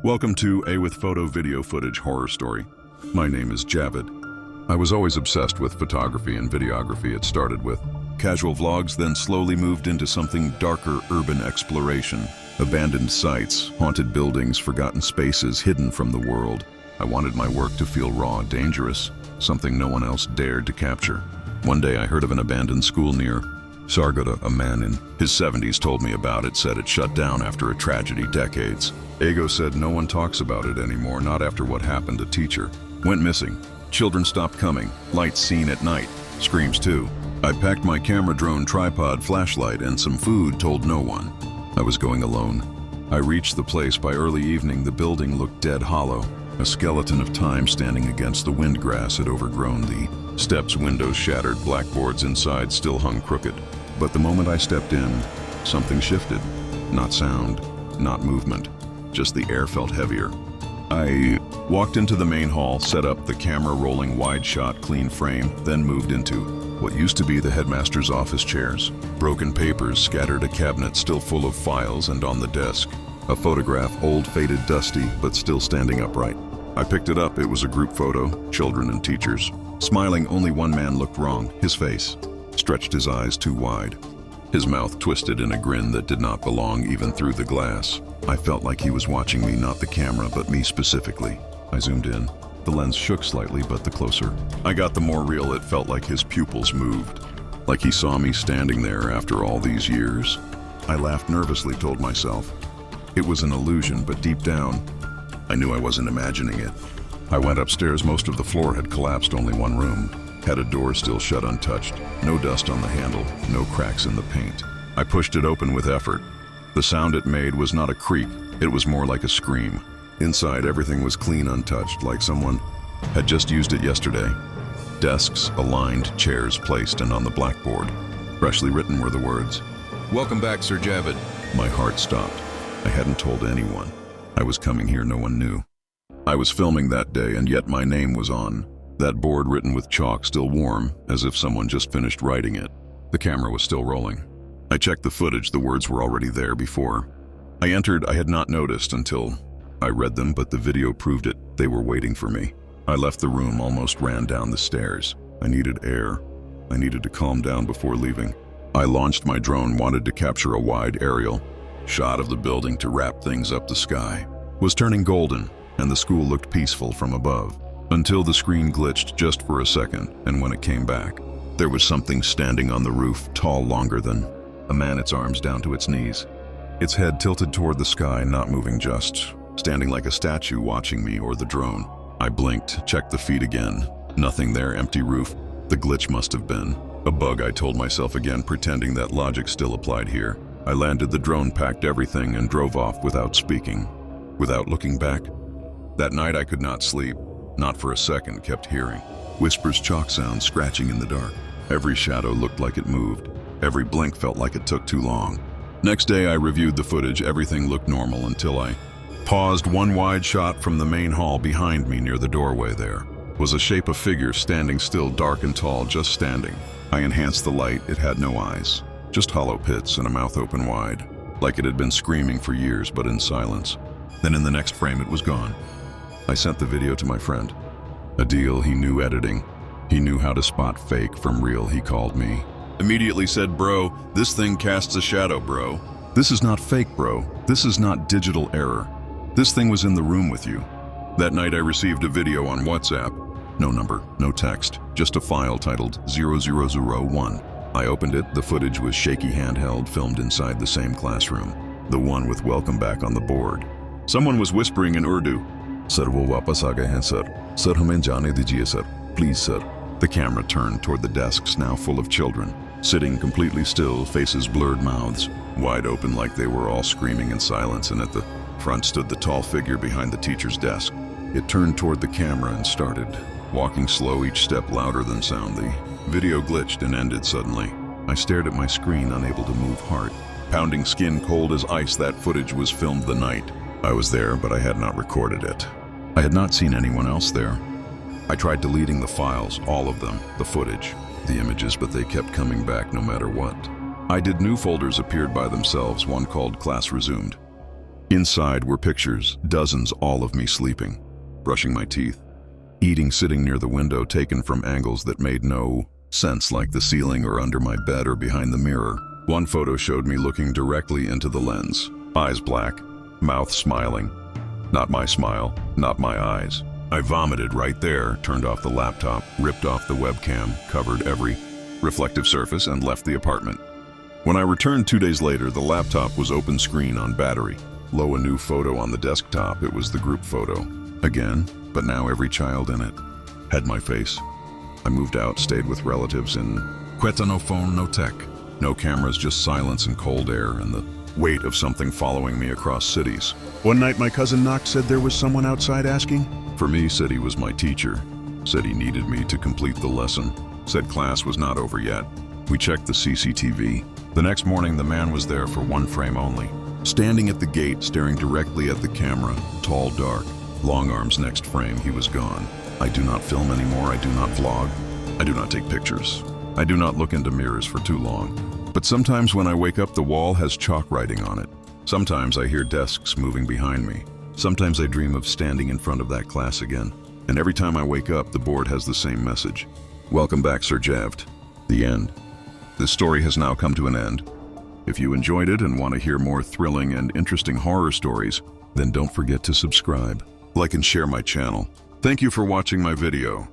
Welcome to A with Photo Video Footage Horror Story. My name is Javed. I was always obsessed with photography and videography. It started with casual vlogs, then slowly moved into something darker: urban exploration, abandoned sites, haunted buildings, forgotten spaces hidden from the world. I wanted my work to feel raw, dangerous, something no one else dared to capture. One day I heard of an abandoned school near Sargodha. A man in his 70s told me about it, said it shut down after a tragedy decades. Ego said no one talks about it anymore, not after what happened. A teacher went missing. Children stopped coming. Lights seen at night. Screams too. I packed my camera, drone, tripod, flashlight, and some food, told no one. I was going alone. I reached the place by early evening. The building looked dead, hollow. A skeleton of time standing against the windgrass had overgrown the steps, windows shattered, blackboards inside still hung crooked. But the moment I stepped in, something shifted. Not sound, not movement, just the air felt heavier. I walked into the main hall, set up the camera, rolling wide shot, clean frame, then moved into what used to be the headmaster's office chairs. Broken papers scattered, a cabinet still full of files, and on the desk, a photograph, old, faded, dusty, but still standing upright. I picked it up. It was a group photo, children and teachers. Smiling, only one man looked wrong. His face stretched, his eyes too wide. His mouth twisted in a grin that did not belong even through the glass. I felt like he was watching me, not the camera, but me specifically. I zoomed in. The lens shook slightly, but the closer I got, the more real it felt, like his pupils moved. Like he saw me standing there after all these years. I laughed nervously, told myself it was an illusion, but deep down, I knew I wasn't imagining it. I went upstairs. Most of the floor had collapsed. Only one room had a door still shut, untouched. No dust on the handle, no cracks in the paint. I pushed it open with effort. The sound it made was not a creak, it was more like a scream. Inside, everything was clean, untouched, like someone had just used it yesterday. Desks aligned, chairs placed, and on the blackboard, freshly written, were the words, "Welcome back, Sir Javed." My heart stopped. I hadn't told anyone I was coming here. No one knew. I was filming that day, and yet my name was on that board, written with chalk, still warm, as if someone just finished writing it. The camera was still rolling. I checked the footage. The words were already there before I entered. I had not noticed until I read them, but the video proved it. They were waiting for me. I left the room, almost ran down the stairs. I needed air. I needed to calm down before leaving. I launched my drone, wanted to capture a wide aerial shot of the building to wrap things up. The sky was turning golden, and the school looked peaceful from above, until the screen glitched just for a second, and when it came back, there was something standing on the roof, tall, longer than a man, its arms down to its knees, its head tilted toward the sky, not moving, just standing like a statue, watching me or the drone. I blinked, checked the feed again. Nothing there, empty roof. The glitch must have been a bug, I told myself again, pretending that logic still applied here. I landed the drone, packed everything, and drove off without speaking, without looking back. That night I could not sleep, not for a second, kept hearing whispers, chalk sounds, scratching in the dark. Every shadow looked like it moved. Every blink felt like it took too long. Next day I reviewed the footage. Everything looked normal until I paused. One wide shot from the main hall. Behind me, near the doorway, there was a shape of figure standing still, dark and tall, just standing. I enhanced the light. It had no eyes, just hollow pits and a mouth open wide, like it had been screaming for years, but in silence. Then in the next frame it was gone. I sent the video to my friend. A deal. He knew editing. He knew how to spot fake from real. He called me. Immediately said, "Bro, this thing casts a shadow, bro. This is not fake, bro. This is not digital error. This thing was in the room with you." That night I received a video on WhatsApp. No number, no text, just a file titled 0001. I opened it. The footage was shaky, handheld, filmed inside the same classroom, the one with "Welcome back" on the board. Someone was whispering in Urdu. "Sir, wo wapas aa gaye hain, sir. Sir, hame jaane dijiye, sir. Please, sir." The camera turned toward the desks, now full of children, sitting completely still, faces blurred, mouths wide open like they were all screaming in silence, and at the front stood the tall figure behind the teacher's desk. It turned toward the camera and started walking slow, each step louder than sound. The video glitched and ended suddenly. I stared at my screen, unable to move, heart pounding, skin cold as ice. That footage was filmed the night I was there, but I had not recorded it. I had not seen anyone else there. I tried deleting the files, all of them, the footage, the images, but they kept coming back no matter what. I did. New folders appeared by themselves, one called Class Resumed. Inside were pictures, dozens, all of me sleeping, brushing my teeth, eating sitting near the window, taken from angles that made no sense, like the ceiling or under my bed or behind the mirror. One photo showed me looking directly into the lens, eyes black, mouth smiling. Not my smile, not my eyes. I vomited right there, turned off the laptop, ripped off the webcam, covered every reflective surface, and left the apartment. When I returned 2 days later, the laptop was open screen on battery. Low, a new photo on the desktop. It was the group photo. Again, but now every child in it had my face. I moved out, stayed with relatives in Quetta. No phone, no tech, no cameras, just silence and cold air and the weight of something following me across cities. One night my cousin knocked, said there was someone outside asking. For me, said he was my teacher. Said he needed me to complete the lesson. Said class was not over yet. We checked the CCTV. The next morning, the man was there for one frame only. Standing at the gate, staring directly at the camera, tall, dark, long arms. Next frame, he was gone. I do not film anymore. I do not vlog. I do not take pictures. I do not look into mirrors for too long. But sometimes when I wake up, the wall has chalk writing on it. Sometimes I hear desks moving behind me. Sometimes I dream of standing in front of that class again. And every time I wake up, the board has the same message. Welcome back, Sir Javed. The end. This story has now come to an end. If you enjoyed it and want to hear more thrilling and interesting horror stories, then don't forget to subscribe, like, and share my channel. Thank you for watching my video.